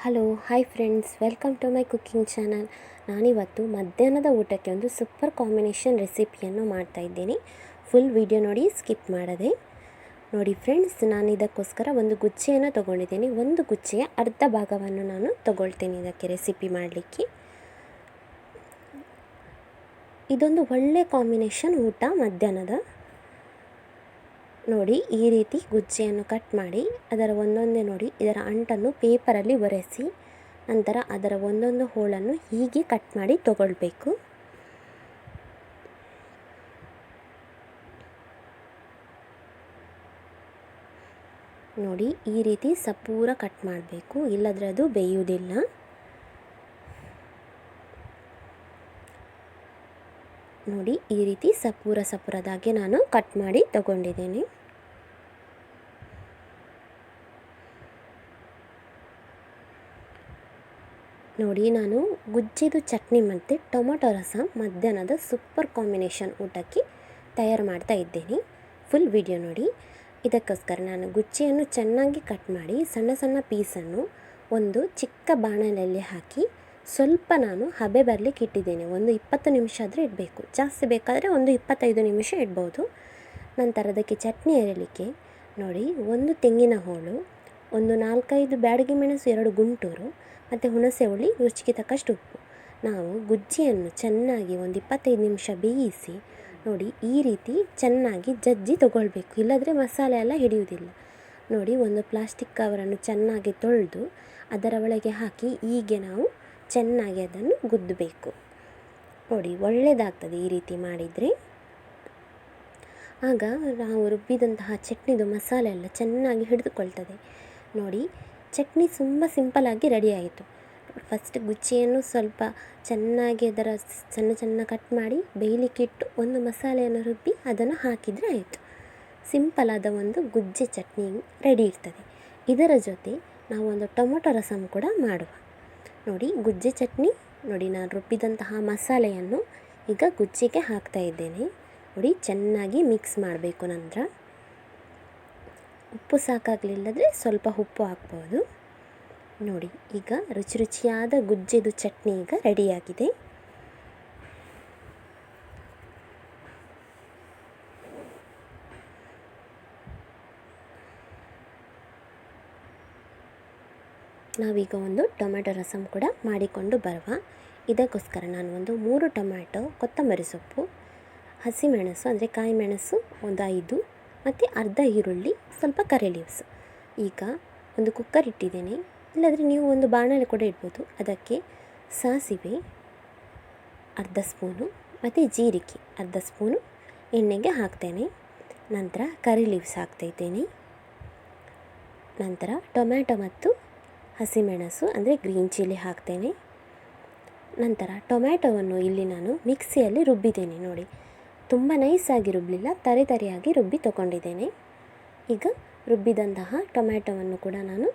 Hello hi friends, welcome to my cooking channel. ನಾನಿವತ್ತು ಮಧ್ಯಾಹ್ನದ ಊಟಕ್ಕೆ ಒಂದು ಸೂಪರ್ ಕಾಂಬಿನೇಷನ್ ರೆಸಿಪಿಯನ್ನು ಮಾಡ್ತಾಯಿದ್ದೀನಿ. ಫುಲ್ ವಿಡಿಯೋ ನೋಡಿ, ಸ್ಕಿಪ್ ಮಾಡದೆ ನೋಡಿ ಫ್ರೆಂಡ್ಸ್. ನಾನು ಇದಕ್ಕೋಸ್ಕರ ಒಂದು ಗುಚ್ಚೆಯನ್ನು ತೊಗೊಂಡಿದ್ದೀನಿ. ಒಂದು ಗುಚ್ಚೆಯ ಅರ್ಧ ಭಾಗವನ್ನು ನಾನು ತೊಗೊಳ್ತೀನಿ ಇದಕ್ಕೆ ರೆಸಿಪಿ ಮಾಡಲಿಕ್ಕೆ. ಇದೊಂದು ಒಳ್ಳೆ ಕಾಂಬಿನೇಷನ್ ಊಟ ಮಧ್ಯಾಹ್ನದ. ನೋಡಿ, ಈ ರೀತಿ ಗುಜ್ಜೆಯನ್ನು ಕಟ್ ಮಾಡಿ ಅದರ ಒಂದೊಂದೇ ನೋಡಿ ಇದರ ಅಂಟನ್ನು ಪೇಪರಲ್ಲಿ ಒರೆಸಿ ನಂತರ ಅದರ ಒಂದೊಂದು ಹೋಳನ್ನು ಹೀಗೆ ಕಟ್ ಮಾಡಿ ತಗೊಳ್ಬೇಕು. ನೋಡಿ, ಈ ರೀತಿ ಸಪೂರ ಕಟ್ ಮಾಡಬೇಕು, ಇಲ್ಲದ್ರೆ ಅದು ಬೇಯುವುದಿಲ್ಲ. ನೋಡಿ, ಈ ರೀತಿ ಸಪೂರದಾಗಿ ನಾನು ಕಟ್ ಮಾಡಿ ತಗೊಂಡಿದ್ದೇನೆ. ನೋಡಿ, ನಾನು ಗುಜ್ಜೆದು ಚಟ್ನಿ ಮತ್ತು ಟೊಮೊಟೊ ರಸ ಮಧ್ಯಾಹ್ನದ ಸೂಪರ್ ಕಾಂಬಿನೇಷನ್ ಊಟಕ್ಕೆ ತಯಾರು ಮಾಡ್ತಾ ಇದ್ದೇನೆ. ಫುಲ್ ವಿಡಿಯೋ ನೋಡಿ. ಇದಕ್ಕೋಸ್ಕರ ನಾನು ಗುಜ್ಜೆಯನ್ನು ಚೆನ್ನಾಗಿ ಕಟ್ ಮಾಡಿ ಸಣ್ಣ ಸಣ್ಣ ಪೀಸನ್ನು ಒಂದು ಚಿಕ್ಕ ಬಾಣಲೆಯಲ್ಲಿ ಹಾಕಿ ಸ್ವಲ್ಪ ನಾನು ಹಬೆ ಬರಲಿಕ್ಕೆ ಇಟ್ಟಿದ್ದೇನೆ. ಒಂದು 20 ನಿಮಿಷ ಆದರೆ ಇಡಬೇಕು, ಜಾಸ್ತಿ ಬೇಕಾದರೆ ಒಂದು 25 ನಿಮಿಷ ಇಡ್ಬೋದು. ನಂತರ ಅದಕ್ಕೆ ಚಟ್ನಿ ಅರಿಲಿಕ್ಕೆ ನೋಡಿ, ಒಂದು ತೆಂಗಿನ ಹೋಳು, ಒಂದು 4-5 ಬ್ಯಾಡಗಿ ಮೆಣಸು, 2 ಗುಂಟೂರು ಮತ್ತು ಹುಣಸೆ ಹುಳಿ, ರುಚಿಗೆ ತಕ್ಕಷ್ಟು ಉಪ್ಪು. ನಾವು ಗುಜ್ಜೆಯನ್ನು ಚೆನ್ನಾಗಿ ಒಂದು 25 ನಿಮಿಷ ಬೇಯಿಸಿ ನೋಡಿ ಈ ರೀತಿ ಚೆನ್ನಾಗಿ ಜಜ್ಜಿ ತಗೊಳ್ಬೇಕು, ಇಲ್ಲದ್ರೆ ಮಸಾಲೆ ಎಲ್ಲ ಹಿಡಿಯುವುದಿಲ್ಲ. ನೋಡಿ, ಒಂದು ಪ್ಲಾಸ್ಟಿಕ್ ಕವರನ್ನು ಚೆನ್ನಾಗಿ ತೊಳೆದು ಅದರ ಒಳಗೆ ಹಾಕಿ ಹೀಗೆ ನಾವು ಚೆನ್ನಾಗಿ ಅದನ್ನು ಗುದ್ದಬೇಕು. ನೋಡಿ, ಒಳ್ಳೆಯದಾಗ್ತದೆ ಈ ರೀತಿ ಮಾಡಿದರೆ. ಆಗ ನಾವು ರುಬ್ಬಿದಂತಹ ಚಟ್ನಿದು ಮಸಾಲೆ ಎಲ್ಲ ಚೆನ್ನಾಗಿ ಹಿಡಿದುಕೊಳ್ತದೆ. ನೋಡಿ, ಚಟ್ನಿ ತುಂಬ ಸಿಂಪಲ್ಲಾಗಿ ರೆಡಿ ಆಯಿತು. ಫಸ್ಟ್ ಗುಜ್ಜೆಯನ್ನು ಸ್ವಲ್ಪ ಚೆನ್ನಾಗಿ ಅದರ ಸಣ್ಣ ಕಟ್ ಮಾಡಿ ಬೇಯಲಿಕ್ಕಿಟ್ಟು ಒಂದು ಮಸಾಲೆಯನ್ನು ರುಬ್ಬಿ ಅದನ್ನು ಹಾಕಿದರೆ ಆಯಿತು. ಸಿಂಪಲಾದ ಒಂದು ಗುಜ್ಜೆ ಚಟ್ನಿ ರೆಡಿ ಇರ್ತದೆ. ಇದರ ಜೊತೆ ನಾವು ಒಂದು ಟೊಮೊಟೊ ರಸಮ್ ಕೂಡ ಮಾಡುವ. ನೋಡಿ, ಗುಜ್ಜೆ ಚಟ್ನಿ ನೋಡಿ, ನಾನು ರುಬ್ಬಿದಂತಹ ಮಸಾಲೆಯನ್ನು ಈಗ ಗುಜ್ಜೆಗೆ ಹಾಕ್ತಾ ಇದ್ದೇನೆ. ನೋಡಿ, ಚೆನ್ನಾಗಿ ಮಿಕ್ಸ್ ಮಾಡಬೇಕು. ನಂತರ ಉಪ್ಪು ಸಾಕಾಗಲಿಲ್ಲದ್ರೆ ಸ್ವಲ್ಪ ಉಪ್ಪು ಹಾಕ್ಬೋದು. ನೋಡಿ, ಈಗ ರುಚಿಯಾದ ಗುಜ್ಜೆದು ಚಟ್ನಿ ಈಗ ರೆಡಿಯಾಗಿದೆ. ನಾವೀಗ ಒಂದು ಟೊಮೆಟೊ ರಸಮ್ ಕೂಡ ಮಾಡಿಕೊಂಡು ಬರುವ. ಇದಕ್ಕೋಸ್ಕರ ನಾನು ಒಂದು 3 ಟೊಮ್ಯಾಟೊ, ಕೊತ್ತಂಬರಿ ಸೊಪ್ಪು, ಹಸಿಮೆಣಸು ಅಂದರೆ ಕಾಯಿ ಮೆಣಸು ಒಂದು 5 ಮತ್ತು ಅರ್ಧ ಈರುಳ್ಳಿ, ಸ್ವಲ್ಪ ಕರಿ ಲೀವ್ಸ್. ಈಗ ಒಂದು ಕುಕ್ಕರ್ ಇಟ್ಟಿದ್ದೇನೆ, ಇಲ್ಲಾಂದರೆ ನೀವು ಒಂದು ಬಾಣಲೆ ಕೂಡ ಇಡ್ಬೋದು. ಅದಕ್ಕೆ ಸಾಸಿವೆ ಅರ್ಧ ಸ್ಪೂನು ಮತ್ತು ಜೀರಿಗೆ ಅರ್ಧ ಸ್ಪೂನು ಎಣ್ಣೆಗೆ ಹಾಕ್ತೇನೆ. ನಂತರ ಕರಿ ಲೀವ್ಸ್ ಹಾಕ್ತಾಯಿದ್ದೇನೆ. ನಂತರ ಟೊಮ್ಯಾಟೊ ಮತ್ತು ಹಸಿಮೆಣಸು ಅಂದರೆ ಗ್ರೀನ್ ಚಿಲ್ಲಿ ಹಾಕ್ತೇನೆ. ನಂತರ ಟೊಮ್ಯಾಟೊವನ್ನು ಇಲ್ಲಿ ನಾನು ಮಿಕ್ಸಿಯಲ್ಲಿ ರುಬ್ಬಿದ್ದೇನೆ. ನೋಡಿ, ತುಂಬ ನೈಸಾಗಿ ರುಬ್ಬಲಿಲ್ಲ, ತರಿಯಾಗಿ ರುಬ್ಬಿ ತಗೊಂಡಿದ್ದೇನೆ. ಈಗ ರುಬ್ಬಿದಂತಹ ಟೊಮ್ಯಾಟೊವನ್ನು ಕೂಡ ನಾನು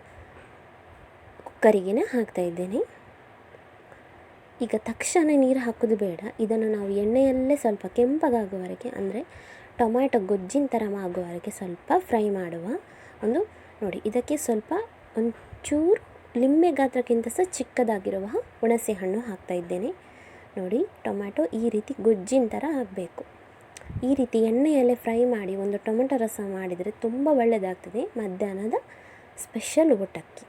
ಕುಕ್ಕರಿಗೆ ಹಾಕ್ತಾಯಿದ್ದೇನೆ. ಈಗ ತಕ್ಷಣ ನೀರು ಹಾಕೋದು ಬೇಡ, ಇದನ್ನು ನಾವು ಎಣ್ಣೆಯಲ್ಲೇ ಸ್ವಲ್ಪ ಕೆಂಪಗಾಗುವವರೆಗೆ ಅಂದರೆ ಟೊಮ್ಯಾಟೊ ಗೊಜ್ಜಿನ ಥರ ಆಗುವವರೆಗೆ ಸ್ವಲ್ಪ ಫ್ರೈ ಮಾಡುವ. ನೋಡಿ, ಇದಕ್ಕೆ ಸ್ವಲ್ಪ ಒಂಚೂರು ಲಿಂಬೆ ಗಾತ್ರಕ್ಕಿಂತ ಸಹ ಚಿಕ್ಕದಾಗಿರುವ ಹುಣಸೆ ಹಣ್ಣು ಹಾಕ್ತಾಯಿದ್ದೇನೆ. ನೋಡಿ, ಟೊಮ್ಯಾಟೊ ಈ ರೀತಿ ಗೊಜ್ಜಿನ ಥರ ಆಗಬೇಕು. ಈ ರೀತಿ ಎಣ್ಣೆಯಲ್ಲೇ ಫ್ರೈ ಮಾಡಿ ಒಂದು ಟೊಮೆಟೊ ರಸ ಮಾಡಿದರೆ ತುಂಬ ಒಳ್ಳೆಯದಾಗ್ತದೆ ಮಧ್ಯಾಹ್ನದ ಸ್ಪೆಷಲ್ ಊಟಕ್ಕೆ.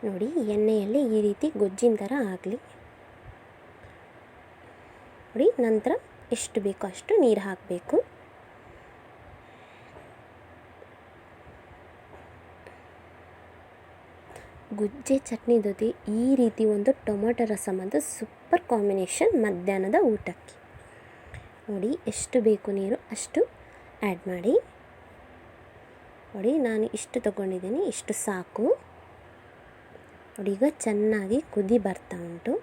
ನೋಡಿ, ಎಣ್ಣೆಯಲ್ಲಿ ಈ ರೀತಿ ಗೊಜ್ಜಿನ ಥರ ಆಗಲಿ. ನೋಡಿ, ನಂತರ ಎಷ್ಟು ಬೇಕೋ ಅಷ್ಟು ನೀರು ಹಾಕಬೇಕು. ಗುಜ್ಜೆ ಚಟ್ನಿ ಜೊತೆ ಈ ರೀತಿ ಒಂದು ಟೊಮೊಟೊ ರಸಮ್ ಅದು ಸೂಪರ್ ಕಾಂಬಿನೇಷನ್ ಮಧ್ಯಾಹ್ನದ ಊಟಕ್ಕೆ. ನೋಡಿ, ಎಷ್ಟು ಬೇಕು ನೀರು ಅಷ್ಟು ಆ್ಯಡ್ ಮಾಡಿ. ನೋಡಿ, ನಾನು ಇಷ್ಟು ತಗೊಂಡಿದ್ದೀನಿ, ಇಷ್ಟು ಸಾಕು. ನೋಡಿ, ಈಗ ಚೆನ್ನಾಗಿ ಕುದಿ ಬರ್ತಾ ಉಂಟು.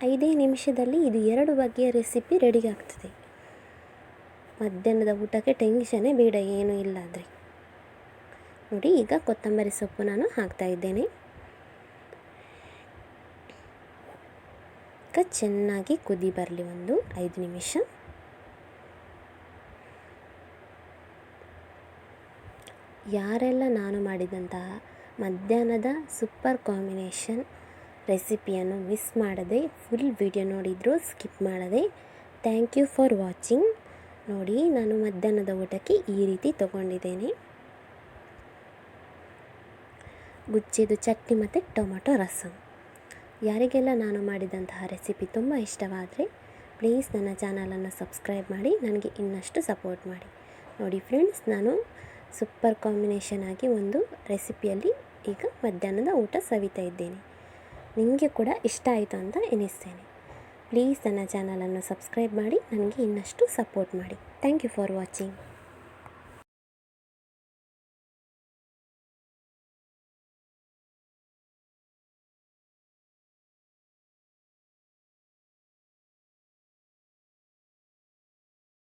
5 ನಿಮಿಷದಲ್ಲಿ ಇದು 2 ಬಗೆಯ ರೆಸಿಪಿ ರೆಡಿ ಆಗ್ತದೆ. ಮಧ್ಯಾಹ್ನದ ಊಟಕ್ಕೆ ಟೆನ್ಷನ್ನೇ ಬೇಡ, ಏನೂ ಇಲ್ಲಾದರೆ. ನೋಡಿ, ಈಗ ಕೊತ್ತಂಬರಿ ಸೊಪ್ಪು ನಾನು ಹಾಕ್ತಾಯಿದ್ದೇನೆ. ಈಗ ಚೆನ್ನಾಗಿ ಕುದಿ ಬರಲಿ ಒಂದು 5 ನಿಮಿಷ. ಯಾರೆಲ್ಲ ನಾನು ಮಾಡಿದಂತಹ ಮಧ್ಯಾಹ್ನದ ಸೂಪರ್ ಕಾಂಬಿನೇಷನ್ ರೆಸಿಪಿಯನ್ನು ಮಿಸ್ ಮಾಡದೆ ಫುಲ್ ವಿಡಿಯೋ ನೋಡಿದರೂ ಸ್ಕಿಪ್ ಮಾಡದೆ ಥ್ಯಾಂಕ್ ಯು ಫಾರ್ ವಾಚಿಂಗ್. ನೋಡಿ, ನಾನು ಮಧ್ಯಾಹ್ನದ ಊಟಕ್ಕೆ ಈ ರೀತಿ ತೊಗೊಂಡಿದ್ದೇನೆ. ಗುಜ್ಜೆದು ಚಟ್ನಿ ಮತ್ತು ಟೊಮೊಟೊ ರಸಂ. ಯಾರಿಗೆಲ್ಲ ನಾನು ಮಾಡಿದಂತಹ ರೆಸಿಪಿ ತುಂಬ ಇಷ್ಟವಾದರೆ ಪ್ಲೀಸ್ ನನ್ನ ಚಾನಲನ್ನು ಸಬ್ಸ್ಕ್ರೈಬ್ ಮಾಡಿ ನನಗೆ ಇನ್ನಷ್ಟು ಸಪೋರ್ಟ್ ಮಾಡಿ. ನೋಡಿ ಫ್ರೆಂಡ್ಸ್, ನಾನು ಸೂಪರ್ ಕಾಂಬಿನೇಷನ್ ಆಗಿ ಒಂದು ರೆಸಿಪಿಯಲ್ಲಿ ಈಗ ಮಧ್ಯಾಹ್ನದ ಊಟ ಸವಿತಾ ಇದ್ದೇನೆ. ನಿಮಗೆ ಕೂಡ ಇಷ್ಟ ಆಯಿತು ಅಂತ ಎನಿಸ್ತೇನೆ. ಪ್ಲೀಸ್ ನನ್ನ ಚಾನಲನ್ನು ಸಬ್ಸ್ಕ್ರೈಬ್ ಮಾಡಿ ನನಗೆ ಇನ್ನಷ್ಟು ಸಪೋರ್ಟ್ ಮಾಡಿ. Thank you for watching.